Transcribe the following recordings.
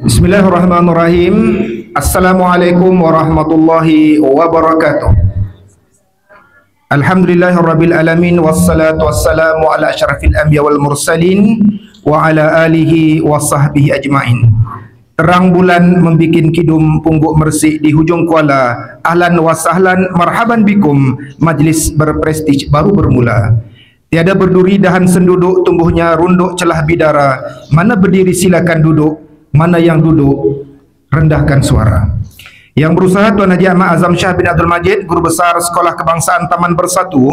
Bismillahirrahmanirrahim. Assalamualaikum warahmatullahi wabarakatuh. Alhamdulillahirabbil alamin wassalatu wassalamu ala asyrafil anbiya wal mursalin wa ala alihi wa sahbihi ajmain. Terang bulan membikin kidum pungguk mersik di hujung kuala. Ahlan wa sahlan marhaban bikum. Majlis berprestij baru bermula. Tiada berduri dahan senduduk, tumbuhnya runduk celah bidara. Mana berdiri silakan duduk, mana yang duduk rendahkan suara. Yang berusaha Tuan Haji Ahmad Azam Shah bin Abdul Majid, Guru Besar Sekolah Kebangsaan Taman Bersatu.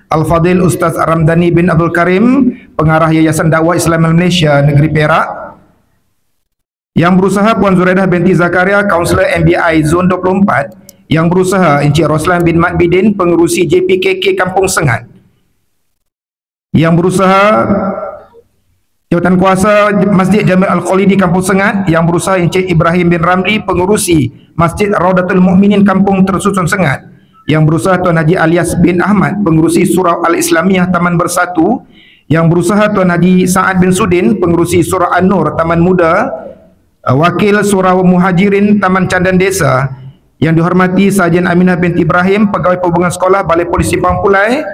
Al-Fadil Ustaz Ramdhani bin Abdul Karim, Pengarah Yayasan Dakwah Islam Malaysia Negeri Perak. Yang berusaha Puan Zuraidah binti Zakaria, Kaunselor MBI Zon 24. Yang berusaha Encik Roslan bin Mat Bidin, Pengerusi JPKK Kampung Sengat. Yang berusaha Jawatan Kuasa Masjid Jamil Al-Khalidi Kampung Sengat. Yang berusaha Encik Ibrahim bin Ramli, Pengerusi Masjid Raudatul Mukminin Kampung Tersusun Sengat. Yang berusaha Tuan Haji Alias bin Ahmad, Pengerusi Surau Al-Islamiyah Taman Bersatu. Yang berusaha Tuan Haji Sa'ad bin Sudin, Pengerusi Surau An-Nur Taman Muda, Wakil Surau Muhajirin Taman Candan Desa. Yang dihormati Sarjan Aminah binti Ibrahim, Pegawai Perhubungan Sekolah Balai Polisi Pangpulai,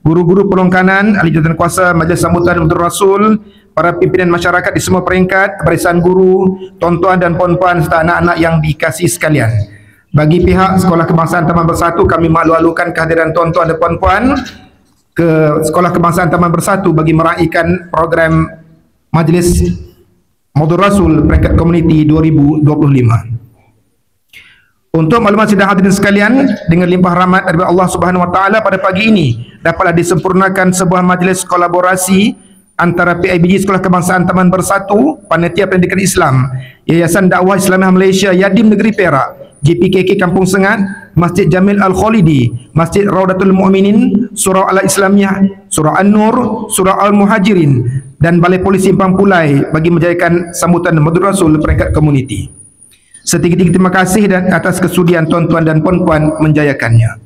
guru-guru perlongkanan, ahli jawatan kuasa Majlis Sambutan Abdul Rasul, para pimpinan masyarakat di semua peringkat, barisan guru, tuan-tuan dan puan-puan serta anak-anak yang dikasihi sekalian. Bagi pihak Sekolah Kebangsaan Taman Bersatu, kami malu-alukan kehadiran tuan-tuan dan puan-puan ke Sekolah Kebangsaan Taman Bersatu bagi meraihkan program Majlis Maulid Rasul peringkat komuniti 2025. Untuk maklumat sidang hadirin sekalian, dengan limpah rahmat dari Allah Subhanahu wa taala, pada pagi ini dapatlah disempurnakan sebuah majlis kolaborasi antara PIBG Sekolah Kebangsaan Taman Bersatu, Panitia Pendidikan Islam, Yayasan Dakwah Islamiyah Malaysia Yadim Negeri Perak, JPKK Kampung Sengat, Masjid Jamil Al-Khalidi, Masjid Raudatul Mukminin, Surau Al-Islamiyah, Surau An-Nur, Surau Al-Muhajirin dan Balai Polisi Pangpulai bagi menjayakan sambutan Maulid Rasul peringkat komuniti. Setinggi-tinggi terima kasih dan atas kesudian tuan-tuan dan puan-puan menjayakannya.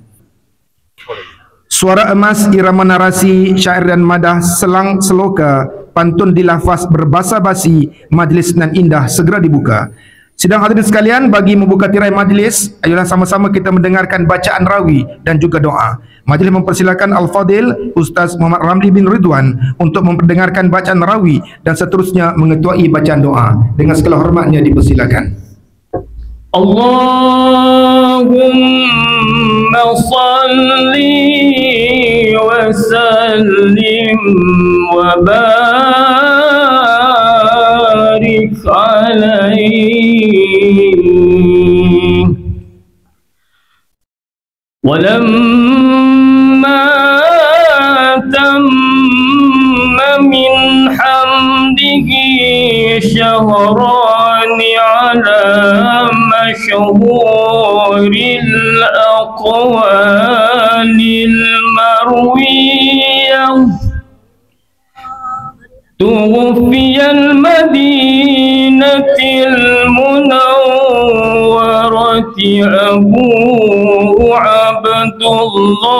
Suara emas, irama narasi, syair dan madah, selang seloka, pantun dilafaz berbasa-basi, majlis nan indah segera dibuka. Sidang hadirin sekalian, bagi membuka tirai majlis, ayolah sama-sama kita mendengarkan bacaan rawi dan juga doa. Majlis mempersilakan Al-Fadil Ustaz Muhammad Ramli bin Ridwan untuk memperdengarkan bacaan rawi dan seterusnya mengetuai bacaan doa. Dengan segala hormatnya dipersilakan. Allahumma salli wa sallim wa barik alaihi. Walamma tamma min hamdihi syahrani ala mashhuril aqwalil marwiyah tughfiyal madinatil munawwarati Abu Abdullah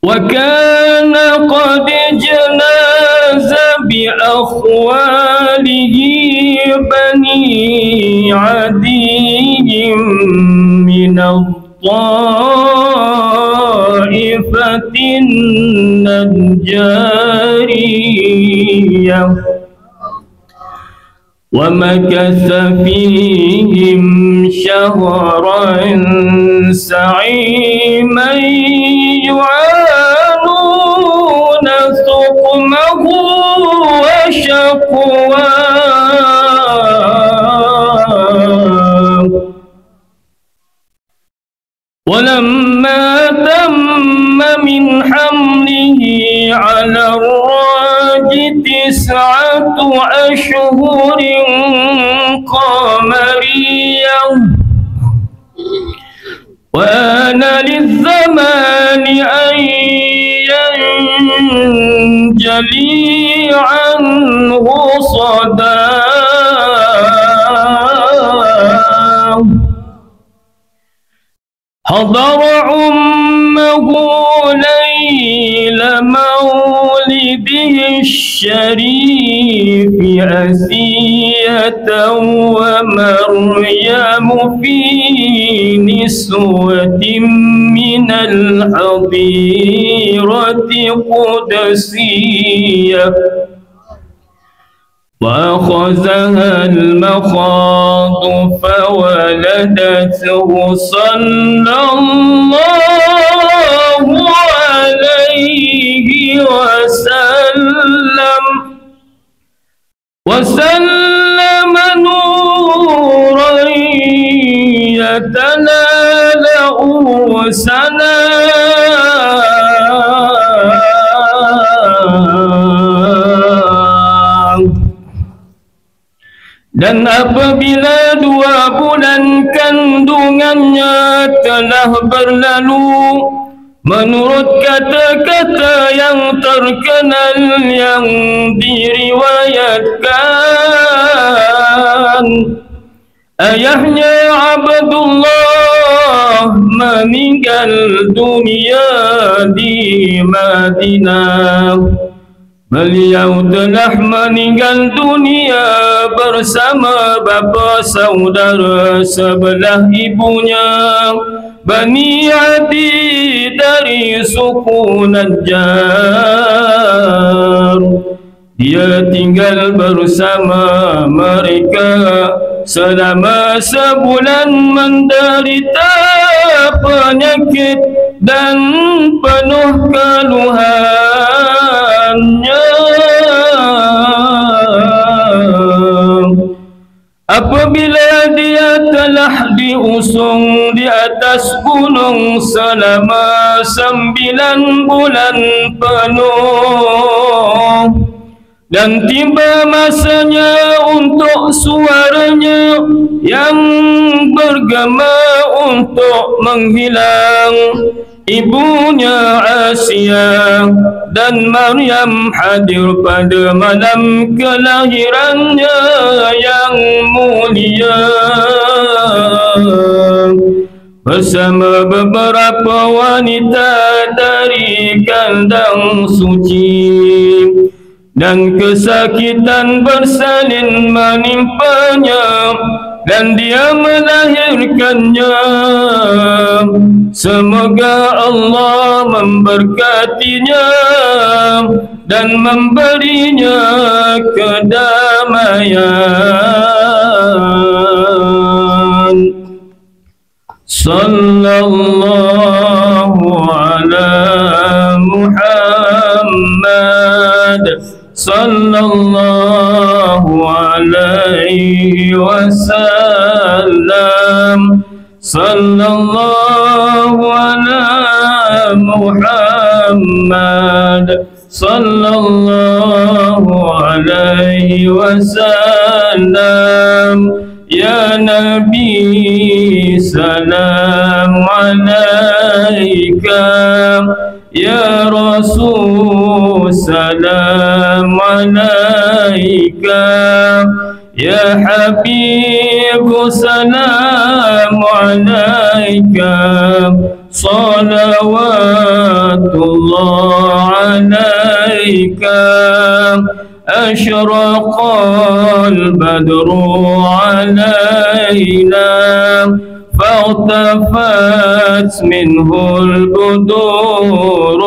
wa kana qad janaza bi akhwalihi bani adiyim min al-ta'ifatin najjariyah wa makatha fihim shahran sa'iman yu'anuna suqmahu wa shaqwahu. Walamma tamma min hamlihi ala ar-rajid tis'atu ashhurin qamariyah wa ana liz-zamani an yanjali anhu sadah. حضر أمه ليلا بيده الشريف أسية ومريم في نسوة من الحظيرة قدسية وأخذها المخاض فولدته صلى الله عليه وسلم نورا يتلألأ سنا dan apabila 2 bulan kandungannya telah berlalu, menurut kata-kata yang terkenal yang diriwayatkan, ayahnya Abdullah meninggal dunia di Madinah. Beliau telah meninggal dunia bersama bapa saudara sebelah ibunya, Bani Adi dari suku Najjar. Dia tinggal bersama mereka selama sebulan menderita penyakit dan penuh keluhannya. Apabila dia telah diusung di atas gunung selama 9 bulan penuh, dan tiba masanya untuk suaranya yang bergema untuk menghilang, ibunya Asia dan Maryam hadir pada malam kelahirannya yang mulia bersama beberapa wanita dari kandang suci, dan kesakitan bersalin menimpanya dan dia melahirkannya. Semoga Allah memberkatinya dan memberinya kedamaian. Sallallahu ala Muhammad, sallallahu alaihi wasallam, sallallahu ala Muhammad, sallallahu alaihi wasallam. Ya Nabi, salam alaika. Ya Rasul, salam alaika. Ya Habib, salam alaika. Salawatullah alaika. أشرق البدر علينا فارتفت منه البدور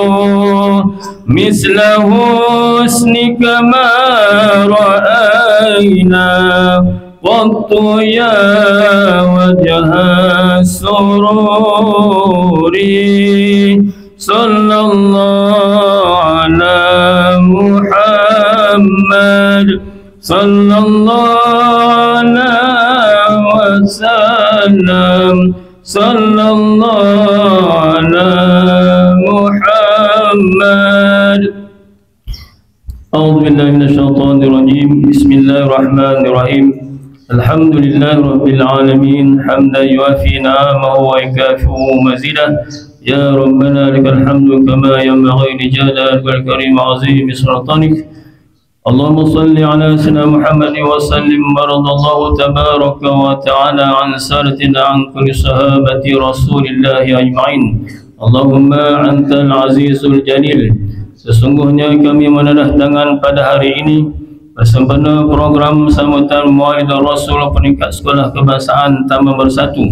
مثل حسنك ما رأينا قط يا وجه السرور. صلى الله على محمد، صلى الله عليه وسلم، صلى الله على محمد. أعوذ بالله من الشيطان الرجيم. بسم الله الرحمن الرحيم. الحمد لله رب العالمين حمدا يوافي نعمه ويكافئ مزيده. يا ربنا لك الحمد كما ينبغي لجلالك الكريم عظيم سلطانك. اللهم صل على سيدنا محمد وسلم. ورضى الله تبارك وتعالى عن سادتنا عن كل صحابة رسول الله أجمعين. اللهم أنت العزيز الجليل Sesungguhnya kami menandatangan pada hari ini bersempena program sambutan Maulid Rasul peringkat Sekolah Kebangsaan Taman Bersatu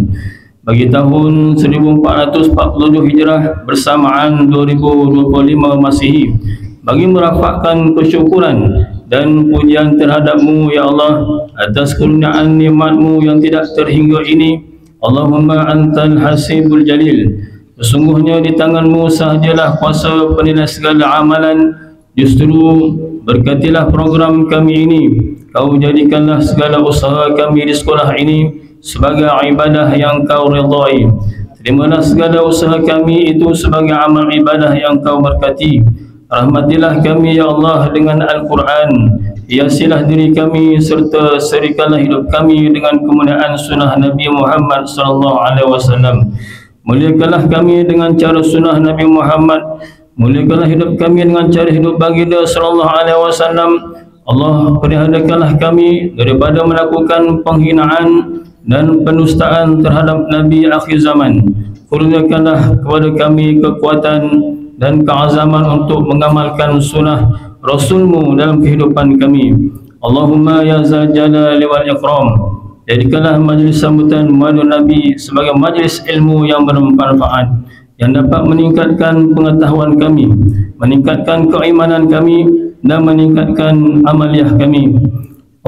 bagi tahun 1440 Hijrah bersamaan 2025 Masihi, bagi merafakkan kesyukuran dan pujian terhadap-Mu ya Allah atas kurniaan nikmat-Mu yang tidak terhingga ini. Allahumma antal hasibul jalil. Sesungguhnya di tangan-Mu sahajalah kuasa penilai segala amalan. Justru berkatilah program kami ini. Kau jadikanlah segala usaha kami di sekolah ini sebagai ibadah yang Kau ridai. Terimalah segala usaha kami itu sebagai amal ibadah yang Kau berkati. Rahmatilah kami ya Allah dengan Al-Quran. Hiasilah diri kami serta serikanlah hidup kami dengan kemuliaan sunnah Nabi Muhammad SAW. Muliakanlah kami dengan cara sunnah Nabi Muhammad. Muliakanlah hidup kami dengan cara hidup baginda SAW. Allah perihadakanlah kami daripada melakukan penghinaan dan penustaan terhadap Nabi akhir zaman. Kurniakanlah kepada kami kekuatan dan keazaman untuk mengamalkan sunnah Rasul-Mu dalam kehidupan kami. Allahumma ya zal jalali wal ikram. Jadikanlah majlis sambutan Maulid Nabi sebagai majlis ilmu yang bermanfaat, yang dapat meningkatkan pengetahuan kami, meningkatkan keimanan kami, dan meningkatkan amaliyah kami.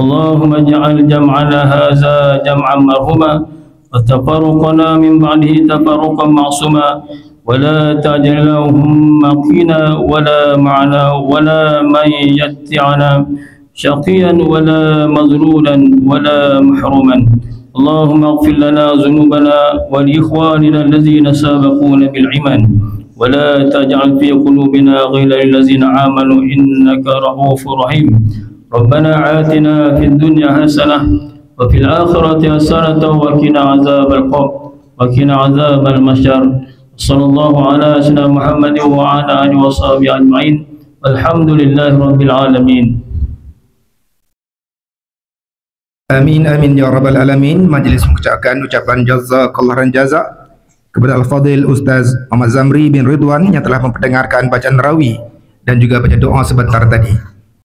Allahumma ja'al jam'ana haza jam'an marhuma wa tafarruqana min ba'dihi tafarruqan ma'suma wa la ta'jal lahum maqina wa la ma'ana wa la man yatti'ana syaqiyan wa la mazlulan wa la mahruman. Allahumma ighfir lana dhunubana wa li ikhwanina alladhina sabaquna bil iman wa la taj'al fi qulubina ghillan lil ladzina amanu innaka ra'ufur rahim. Rabbana atina fid dunya hasanah wa fil akhirati hasanah wa qina azabal qabr wa qina azabal masyar. Sallallahu ala sayyidina Muhammad wa ala alihi wa sahbihi ajma'in. Alhamdulillahi rabbil alamin. Amin amin ya rabbal alamin. Majlis mengucapkan ucapan jazakallah khairan jazak kepada Al-Fadhil Ustaz Muhammad Zamri bin Ridwan yang telah memperdengarkan bacaan rawi dan juga baca doa sebentar tadi.